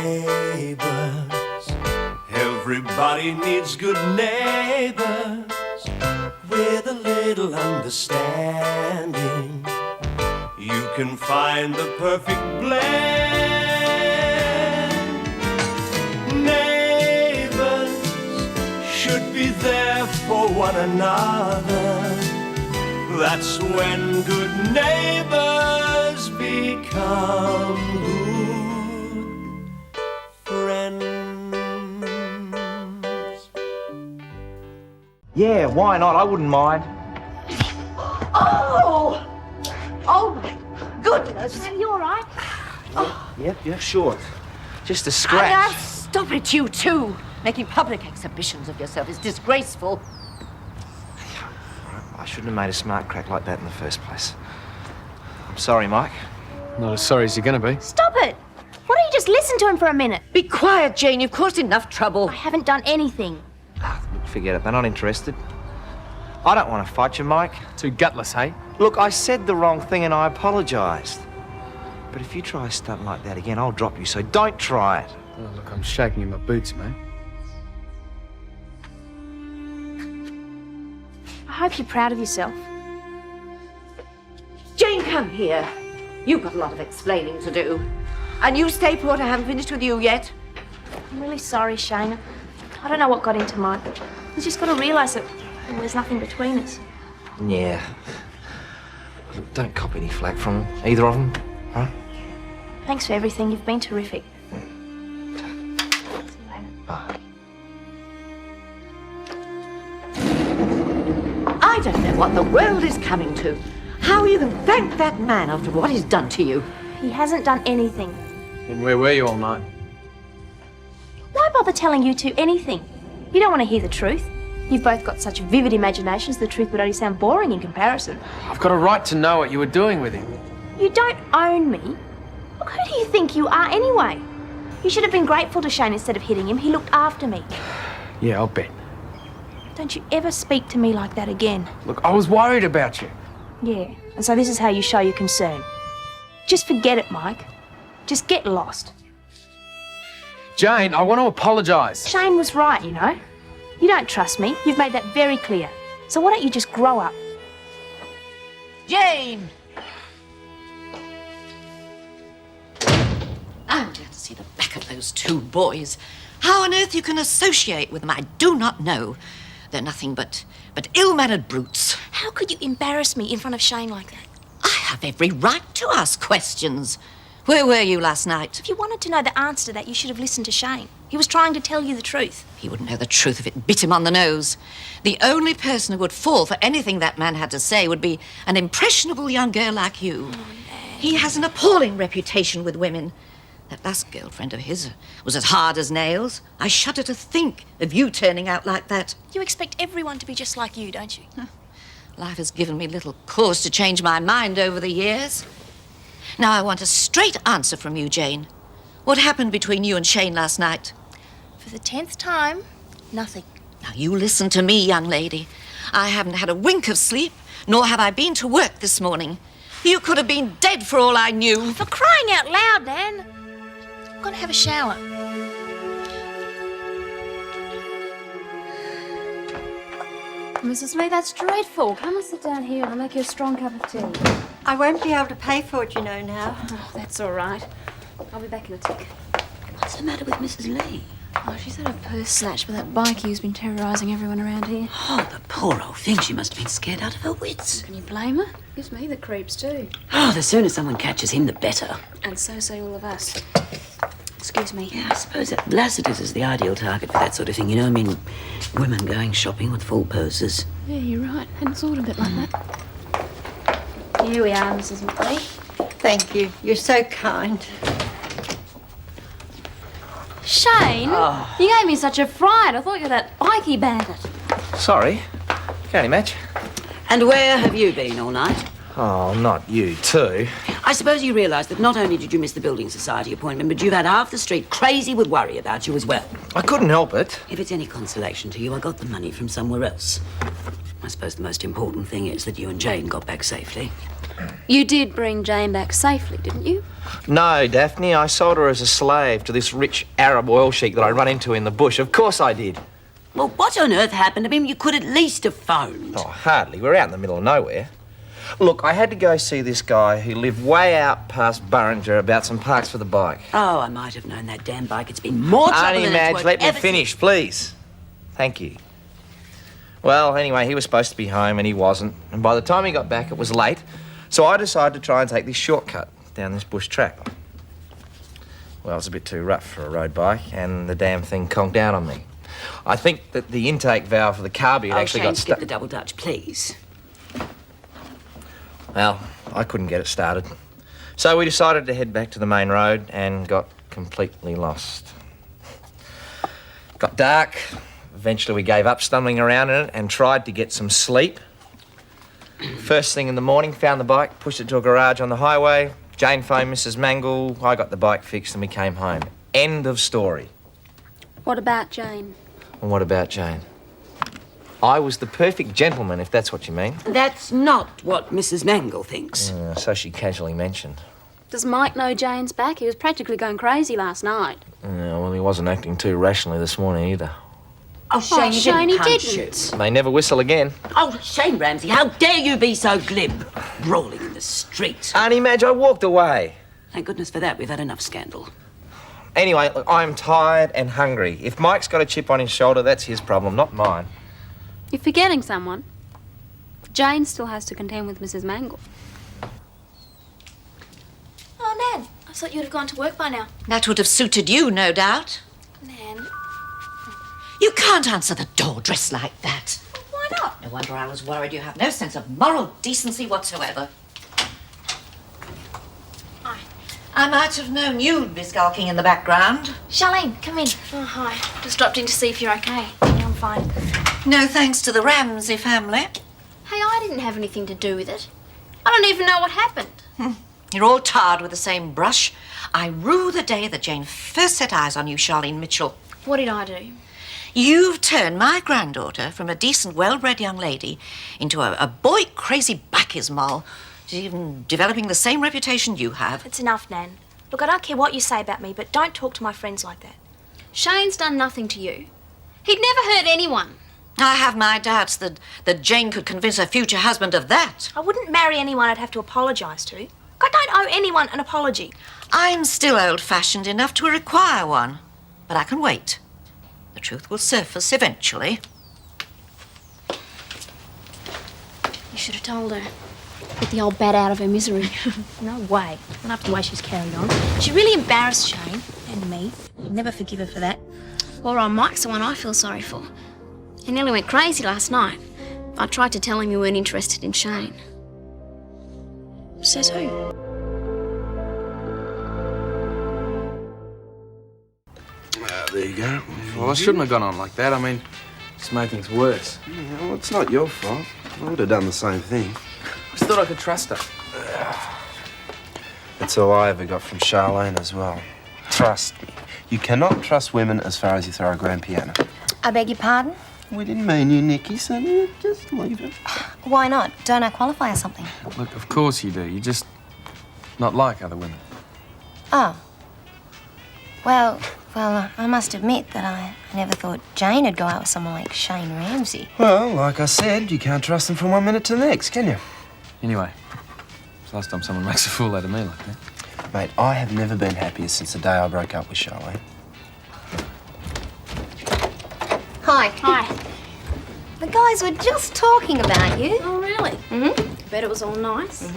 Neighbours, everybody needs good neighbours with a little understanding. You can find the perfect blend. Neighbours should be there for one another. That's when good neighbours become good friends. Yeah, why not? I wouldn't mind. Oh! Oh, my goodness. Are you all right? Yeah, sure. Just a scratch. Stop it, you two. Making public exhibitions of yourself is disgraceful. I shouldn't have made a smart crack like that in the first place. I'm sorry, Mike. Not as sorry as you're going to be. Stop it! Why don't you just listen to him for a minute? Be quiet, Jane. You've caused enough trouble. I haven't done anything. Forget it, they're not interested. I don't want to fight you, Mike. Too gutless, hey? Look, I said the wrong thing and I apologised. But if you try something like that again, I'll drop you, so don't try it. Oh, look, I'm shaking in my boots, mate. I hope you're proud of yourself. Jane, come here. You've got a lot of explaining to do. And you stay put. I haven't finished with you yet. I'm really sorry, Shane. I don't know what got into Mike. He's just got to realise that there's nothing between us. Yeah. Look, don't cop any flack from either of them, huh? Thanks for everything. You've been terrific. Bye. I don't know what the world is coming to. How you can thank that man after what he's done to you. He hasn't done anything. And where were you all night? Why bother telling you two anything? You don't want to hear the truth. You've both got such vivid imaginations, the truth would only sound boring in comparison. I've got a right to know what you were doing with him. You don't own me. Look, who do you think you are anyway? You should have been grateful to Shane instead of hitting him. He looked after me. Yeah, I'll bet. Don't you ever speak to me like that again. Look, I was worried about you. Yeah, and so this is how you show your concern. Just forget it, Mike. Just get lost. Jane, I want to apologise. Shane was right, you know. You don't trust me. You've made that very clear. So why don't you just grow up? Jane! I'm glad to see the back of those two boys. How on earth you can associate with them, I do not know. They're nothing but ill-mannered brutes. How could you embarrass me in front of Shane like that? I have every right to ask questions. Where were you last night? If you wanted to know the answer to that, you should have listened to Shane. He was trying to tell you the truth. He wouldn't know the truth if it bit him on the nose. The only person who would fall for anything that man had to say would be an impressionable young girl like you. Oh, no. He has an appalling reputation with women. That last girlfriend of his was as hard as nails. I shudder to think of you turning out like that. You expect everyone to be just like you, don't you? Life has given me little cause to change my mind over the years. Now I want a straight answer from you, Jane. What happened between you and Shane last night? For the 10th time, nothing. Now you listen to me, young lady. I haven't had a wink of sleep, nor have I been to work this morning. You could have been dead for all I knew. For crying out loud, Nan. I've got to have a shower. Mrs. Lee, that's dreadful. Come and sit down here and I'll make you a strong cup of tea. I won't be able to pay for it, you know, now. Oh, that's all right. I'll be back in a tick. What's the matter with Mrs. Lee? Oh, she's had her purse snatched by that bikie who's been terrorising everyone around here. Oh, the poor old thing. She must have been scared out of her wits. Can you blame her? Gives me the creeps too. Oh, the sooner someone catches him, the better. And so say all of us. Excuse me. Yeah, I suppose that Lassiter's is the ideal target for that sort of thing, you know? I mean, women going shopping with full purses. Yeah, you're right. Hadn't thought of it like that. Here we are, Mrs. McLean. Thank you. You're so kind. Shane, you gave me such a fright. I thought you were that bikie bandit. Sorry. Can't match. And where have you been all night? Oh, not you too. I suppose you realise that not only did you miss the Building Society appointment, but you've had half the street crazy with worry about you as well. I couldn't help it. If it's any consolation to you, I got the money from somewhere else. I suppose the most important thing is that you and Jane got back safely. You did bring Jane back safely, didn't you? No, Daphne, I sold her as a slave to this rich Arab oil sheik that I run into in the bush. Of course I did. Well, what on earth happened? I mean, you could at least have phoned. Oh, hardly. We're out in the middle of nowhere. Look, I had to go see this guy who lived way out past Burringer about some parts for the bike. Oh, I might have known that damn bike. It's been more trouble Auntie than Madge, it's worth let me ever finish, since. please. Thank you. Well, anyway, he was supposed to be home and he wasn't. And by the time he got back, it was late. So I decided to try and take this shortcut down this bush track. Well, it was a bit too rough for a road bike and the damn thing conked out on me. I think that the intake valve for the carby had actually Shane, got skip stuck. the double dutch, please. Well, I couldn't get it started. So we decided to head back to the main road and got completely lost. Got dark. Eventually we gave up stumbling around in it and tried to get some sleep. First thing in the morning, found the bike, pushed it to a garage on the highway. Jane phoned Mrs. Mangle. I got the bike fixed and we came home. End of story. What about Jane? And what about Jane? I was the perfect gentleman, if that's what you mean. That's not what Mrs. Mangle thinks. So she casually mentioned. Does Mike know Jane's back? He was practically going crazy last night. Yeah, well, he wasn't acting too rationally this morning either. Oh, Shane, you Shane, he punch didn't. you. They never whistle again. Oh, Shane Ramsay, how dare you be so glib? Brawling in the street. Auntie Madge, I walked away. Thank goodness for that. We've had enough scandal. Anyway, look, I'm tired and hungry. If Mike's got a chip on his shoulder, that's his problem, not mine. You're forgetting someone. Jane still has to contend with Mrs. Mangle. Oh, Nan, I thought you'd have gone to work by now. That would have suited you, no doubt. Nan, You can't answer the door dressed like that. why not? No wonder I was worried. You have no sense of moral decency whatsoever. Hi. I might have known you'd be skulking in the background. Charlene, come in. Oh, hi. Just dropped in to see if you're okay. Yeah, I'm fine. No thanks to the Ramsay family. Hey, I didn't have anything to do with it. I don't even know what happened. You're all tarred with the same brush. I rue the day that Jane first set eyes on you, Charlene Mitchell. What did I do? You've turned my granddaughter from a decent, well-bred young lady into a boy-crazy backismol. She's even developing the same reputation you have. It's enough, Nan. Look, I don't care what you say about me, but don't talk to my friends like that. Shane's done nothing to you. He'd never hurt anyone. I have my doubts that Jane could convince her future husband of that. I wouldn't marry anyone I'd have to apologise to. I don't owe anyone an apology. I'm still old-fashioned enough to require one, but I can wait. The truth will surface eventually. You should have told her. Get the old bat out of her misery. No way. Not after the way she's carried on. She really embarrassed Shane and me. I'll never forgive her for that. Poor old Mike's the one I feel sorry for. He nearly went crazy last night. I tried to tell him you weren't interested in Shane. Says who? There you go. Well, I shouldn't have gone on like that. I mean, just made things worse. Yeah, well, it's not your fault. I would have done the same thing. I just thought I could trust her. That's all I ever got from Charlene as well. Trust me. You cannot trust women as far as you throw a grand piano. I beg your pardon? We didn't mean you, Nikki, so you just leave it. Why not? Don't I qualify or something? Look, of course you do. You're just not like other women. Oh. Well, I must admit that I never thought Jane would go out with someone like Shane Ramsay. Well, like I said, you can't trust them from one minute to the next, can you? Anyway, it's the last time someone makes a fool out of me like that. Mate, I have never been happier since the day I broke up with Charlene. Hi. Hi. The guys were just talking about you. Oh, really? Mm-hmm. Bet it was all nice.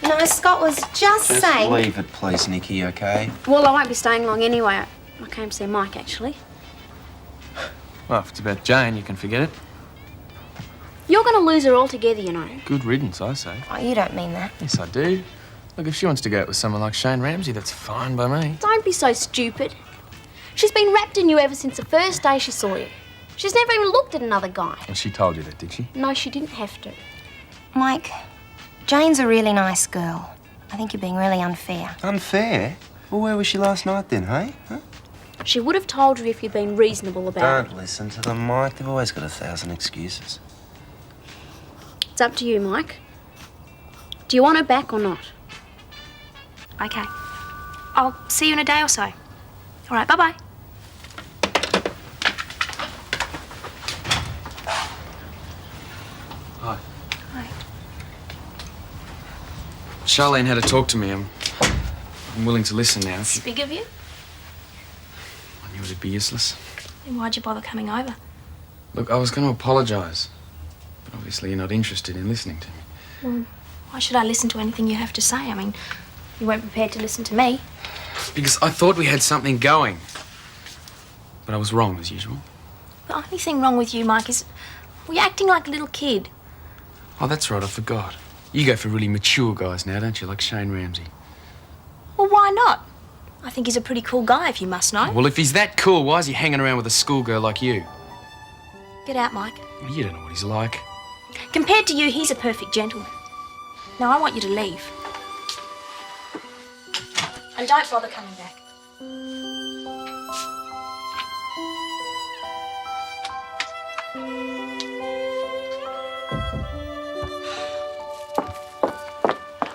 You know, Scott was just saying... leave it, please, Nikki, okay? Well, I won't be staying long anyway. I came to see Mike, actually. Well, if it's about Jane, you can forget it. You're going to lose her altogether, you know. Good riddance, I say. Oh, you don't mean that. Yes, I do. Look, if she wants to go out with someone like Shane Ramsay, that's fine by me. Don't be so stupid. She's been wrapped in you ever since the first day she saw you. She's never even looked at another guy. Well, she told you that, did she? No, she didn't have to. Mike, Jane's a really nice girl. I think you're being really unfair. Unfair? Well, where was she last night then, hey? Huh? She would have told you if you'd been reasonable about Don't listen to them, Mike. They've always got 1,000 excuses. it. It's up to you, Mike. Do you want her back or not? Okay. I'll see you in a day or so. All right, bye-bye. Hi. Hi. Charlene had to talk to me. I'm willing to listen now. It's big of you. I knew it'd be useless. Then why'd you bother coming over? Look, I was going to apologise. But obviously you're not interested in listening to me. Well, why should I listen to anything you have to say? I mean, you weren't prepared to listen to me. Because I thought we had something going. But I was wrong, as usual. The only thing wrong with you, Mike, is you're acting like a little kid. Oh, that's right, I forgot. You go for really mature guys now, don't you? Like Shane Ramsay. Well, why not? I think he's a pretty cool guy, if you must know. Well, if he's that cool, why is he hanging around with a schoolgirl like you? Get out, Mike. You don't know what he's like. Compared to you, he's a perfect gentleman. Now, I want you to leave. And don't bother coming back.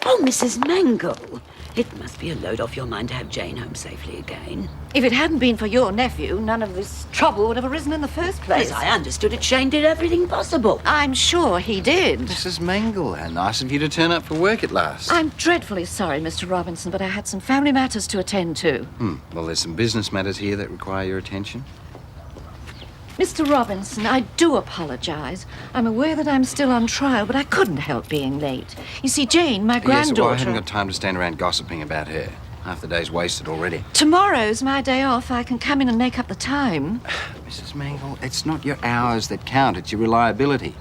Oh, Mrs. Mangle. It must be a load off your mind to have Jane home safely again. If it hadn't been for your nephew, none of this trouble would have arisen in the first place. As I understood it, Shane did everything possible. I'm sure he did. Mrs. Mangle, how nice of you to turn up for work at last. I'm dreadfully sorry, Mr. Robinson, but I had some family matters to attend to. Well, there's some business matters here that require your attention. Mr. Robinson, I do apologise. I'm aware that I'm still on trial, but I couldn't help being late. You see, Jane, my granddaughter... Yes, well, I haven't got time to stand around gossiping about her. Half the day's wasted already. Tomorrow's my day off. I can come in and make up the time. Mrs. Mangle, it's not your hours that count, it's your reliability.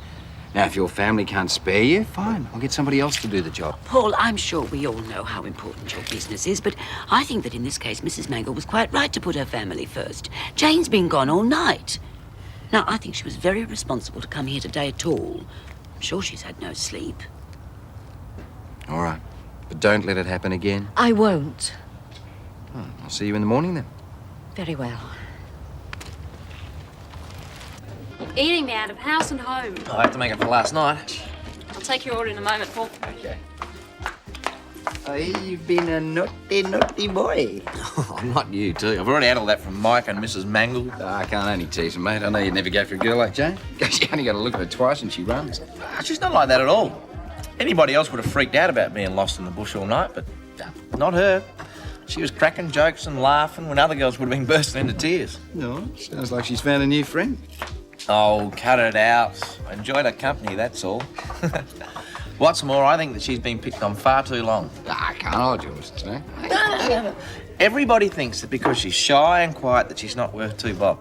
Now, if your family can't spare you, fine. I'll get somebody else to do the job. Paul, I'm sure we all know how important your business is, but I think that in this case, Mrs. Mangle was quite right to put her family first. Jane's been gone all night. Now, I think she was very responsible to come here today at all. I'm sure she's had no sleep. All right. But don't let it happen again. I won't. I'll see you in the morning then. Very well. Eating me out of house and home. I have to make it for last night. I'll take your order in a moment, Paul. Okay. Oh, you've been a naughty, naughty boy. Oh, not you, too. I've already had all that from Mike and Mrs. Mangle. I can't only tease him, mate. I know you'd never go for a girl like Jane. You only got to look at her twice and she runs. She's not like that at all. Anybody else would have freaked out about being lost in the bush all night, but not her. She was cracking jokes and laughing when other girls would have been bursting into tears. No, sounds like she's found a new friend. Oh, cut it out. I enjoyed her company, that's all. What's more, I think that she's been picked on far too long. I can't hold yours today. Everybody thinks that because she's shy and quiet that she's not worth 2 bob.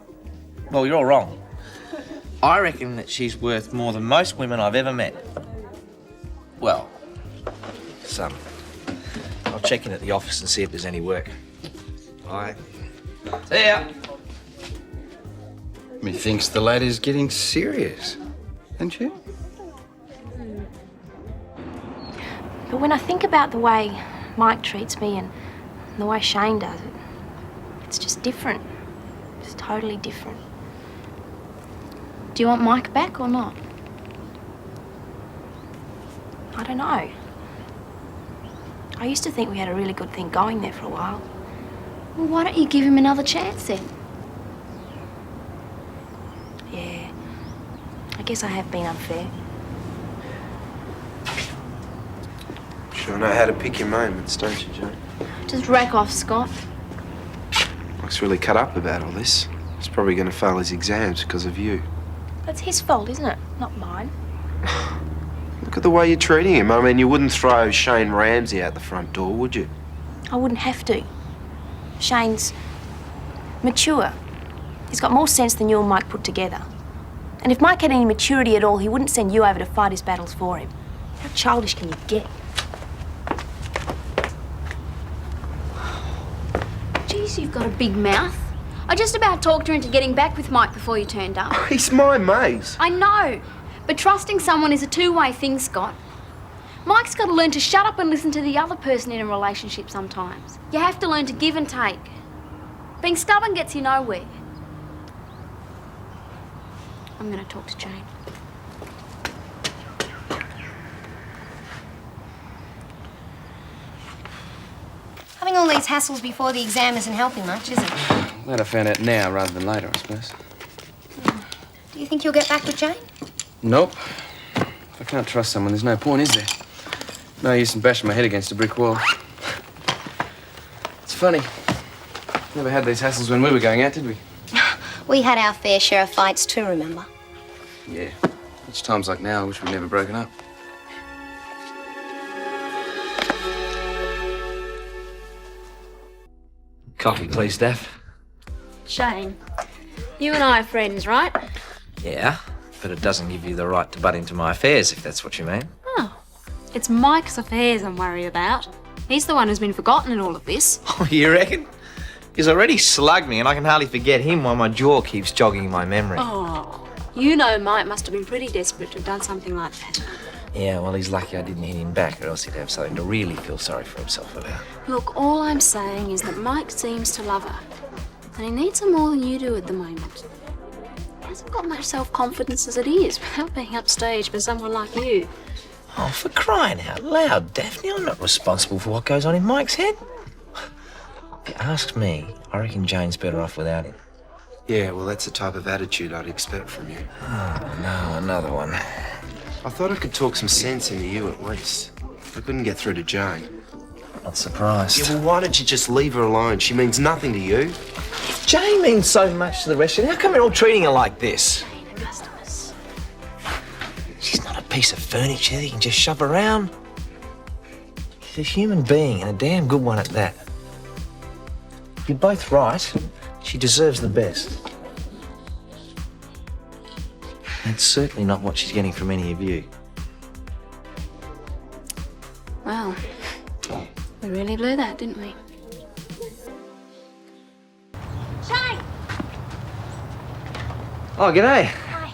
Well, you're all wrong. I reckon that she's worth more than most women I've ever met. Well, some. I'll check in at the office and see if there's any work. Bye. See ya. Methinks the lady's getting serious, isn't she? But when I think about the way Mike treats me and the way Shane does it, it's just different. It's totally different. Do you want Mike back or not? I don't know. I used to think we had a really good thing going there for a while. Well, why don't you give him another chance then? Yeah. I guess I have been unfair. Sure know how to pick your moments, don't you, Jane? Just rack off, Scott. Mike's really cut up about all this. He's probably going to fail his exams because of you. That's his fault, isn't it? Not mine. Look at the way you're treating him. I mean, you wouldn't throw Shane Ramsay out the front door, would you? I wouldn't have to. Shane's mature. He's got more sense than you and Mike put together. And if Mike had any maturity at all, he wouldn't send you over to fight his battles for him. How childish can you get? Jeez, you've got a big mouth. I just about talked her into getting back with Mike before you turned up. He's my mate. I know, but trusting someone is a two-way thing, Scott. Mike's got to learn to shut up and listen to the other person in a relationship sometimes. You have to learn to give and take. Being stubborn gets you nowhere. I'm going to talk to Jane. all these hassles before the exam isn't helping much, is it? Glad I found out now rather than later, I suppose. Do you think you'll get back with Jane? Nope. If I can't trust someone, there's no point, is there? No use in bashing my head against a brick wall. It's funny. Never had these hassles when we were going out, did we? We had our fair share of fights too, remember? Yeah. It's times like now I wish we'd never broken up. Coffee, please, Steph. Shane, you and I are friends, right? Yeah, but it doesn't give you the right to butt into my affairs, if that's what you mean. Oh, it's Mike's affairs I'm worried about. He's the one who's been forgotten in all of this. Oh, you reckon? He's already slugged me and I can hardly forget him while my jaw keeps jogging in my memory. Oh, you know Mike must have been pretty desperate to have done something like that. Yeah, well, he's lucky I didn't hit him back, or else he'd have something to really feel sorry for himself about. Look, all I'm saying is that Mike seems to love her. And he needs her more than you do at the moment. He hasn't got much self-confidence as it is, without being upstaged by someone like you. Oh, for crying out loud, Daphne, I'm not responsible for what goes on in Mike's head. If you ask me, I reckon Jane's better off without him. Yeah, well, that's the type of attitude I'd expect from you. Oh, no, another one. I thought I could talk some sense into you at least. I couldn't get through to Jane. Not surprised. Yeah, well, why don't you just leave her alone? She means nothing to you. Jane means so much to the rest of you. How come you're all treating her like this? She's not a piece of furniture that you can just shove around. She's a human being, and a damn good one at that. You're both right. She deserves the best. That's certainly not what she's getting from any of you. Well, we really blew that, didn't we? Jane! Oh, g'day. Hi.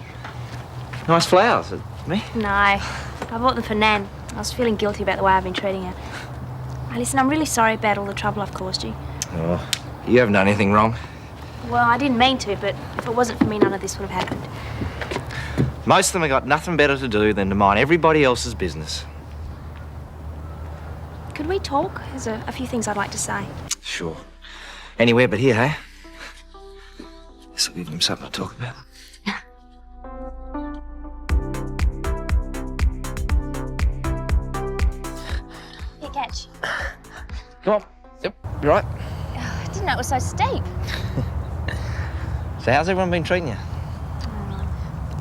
Nice flowers. Me? No, I bought them for Nan. I was feeling guilty about the way I've been treating her. Now, listen, I'm really sorry about all the trouble I've caused you. Oh, you haven't done anything wrong. Well, I didn't mean to, but if it wasn't for me, none of this would have happened. Most of them have got nothing better to do than to mind everybody else's business. Could we talk? There's a few things I'd like to say. Sure. Anywhere but here, hey? This'll give them something to talk about. Here, catch. Come on. Yep, you right? I didn't know it was so steep. So how's everyone been treating you?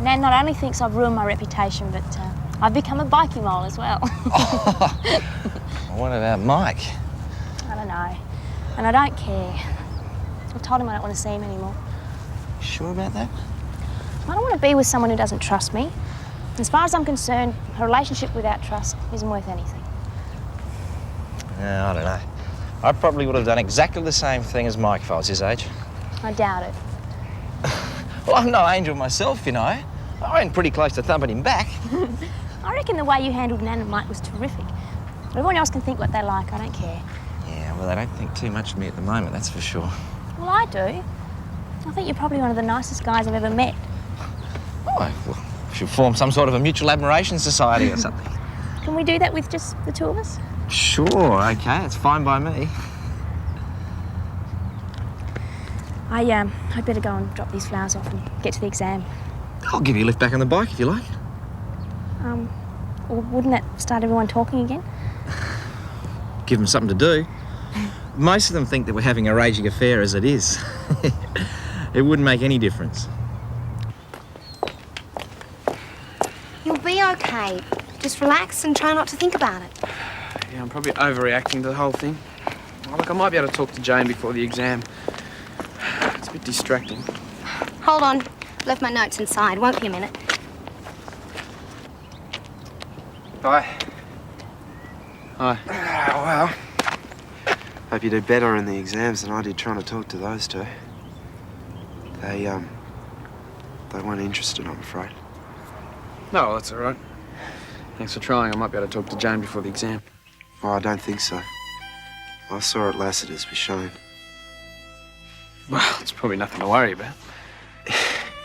Nan not only thinks I've ruined my reputation, but I've become a bikie mole as well. What about Mike? I don't know. And I don't care. I've told him I don't want to see him anymore. Sure about that? I don't want to be with someone who doesn't trust me. As far as I'm concerned, a relationship without trust isn't worth anything. No, I don't know. I probably would have done exactly the same thing as Mike if I was his age. I doubt it. Well, I'm no angel myself, you know. I went pretty close to thumping him back. I reckon the way you handled Nan and Mike was terrific. But everyone else can think what they like. I don't care. Yeah, well, they don't think too much of me at the moment, that's for sure. Well, I do. I think you're probably one of the nicest guys I've ever met. Oh, well, we should form some sort of a mutual admiration society or something. Can we do that with just the two of us? Sure, okay, it's fine by me. I'd better go and drop these flowers off and get to the exam. I'll give you a lift back on the bike if you like. Well, wouldn't that start everyone talking again? Give them something to do. Most of them think that we're having a raging affair as it is. It wouldn't make any difference. You'll be okay. Just relax and try not to think about it. Yeah, I'm probably overreacting to the whole thing. Oh, look, I might be able to talk to Jane before the exam. It's a bit distracting. Hold on. Left my notes inside. Won't be a minute. Hi. Hi. Well, hope you do better in the exams than I did trying to talk to those two. They weren't interested, I'm afraid. No, that's all right. Thanks for trying. I might be able to talk to Jane before the exam. Oh, I don't think so. I saw it Lassiter's with Shane. Well, it's probably nothing to worry about.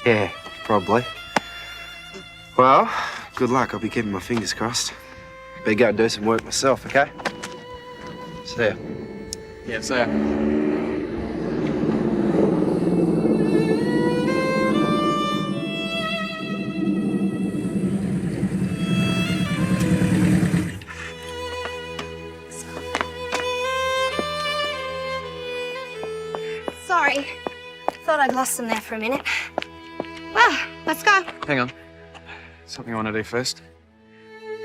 Yeah, probably. Well, good luck. I'll be keeping my fingers crossed. Better go and do some work myself, okay? See ya. Yeah, see ya. Sorry. Thought I'd lost them there for a minute. Well, let's go. Hang on. Something I want to do first.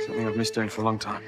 Something I've missed doing for a long time.